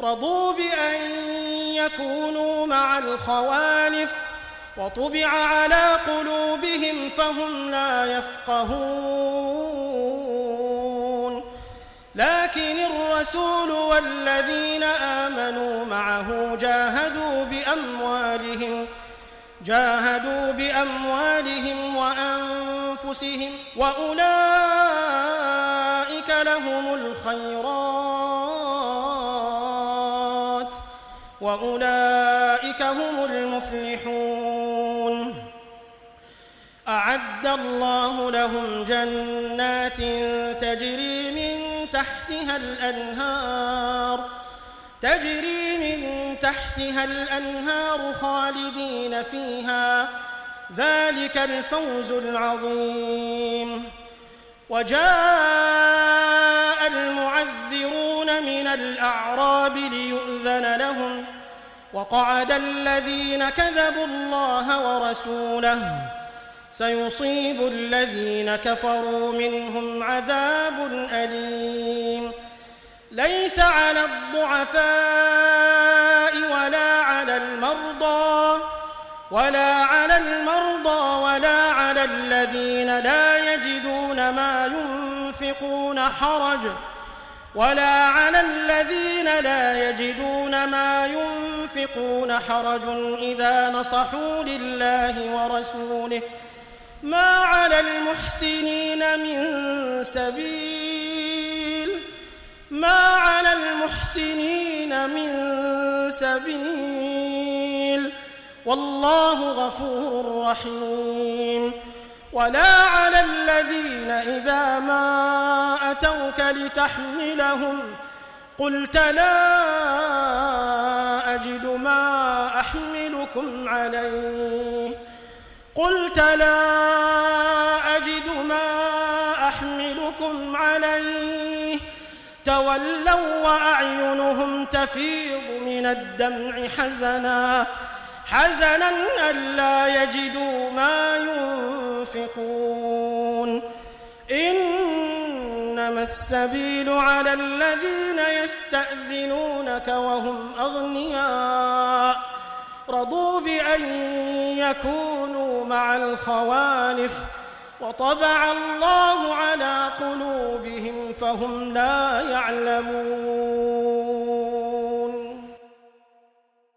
رضوا بأن يكونوا مع الخوالف وطبع على قلوبهم فهم لا يفقهون لكن الرسول والذين آمنوا معه جاهدوا بأموالهم وأنفسهم وأولئك لهم الخيرات وأولئك هم المفلحون أعد الله لهم جنات تجري من تحتها الأنهار خالدين فيها ذلك الفوز العظيم وجاء المعذرون من الأعراب ليؤذن لهم وقعد الذين كذبوا الله ورسوله سيصيب الذين كفروا منهم عذاب أليم ليس على الضعفاء ولا على المرضى ولا على الذين لا يجدون ما ينفقون حرج إذا نصحوا لله ورسوله ما على المحسنين من سبيل والله غفور رحيم ولا على الذين إذا ما أتوك لتحملهم قلت لا أجد ما أحملكم عليه تولوا وأعينهم تفيض من الدمع حزنا ألا يجدوا ما ينفقون إنما السبيل على الذين يستأذنونك وهم أغنياء رضوا بأن يكونوا مع الخوالف وطبع الله على قلوبهم فهم لا يعلمون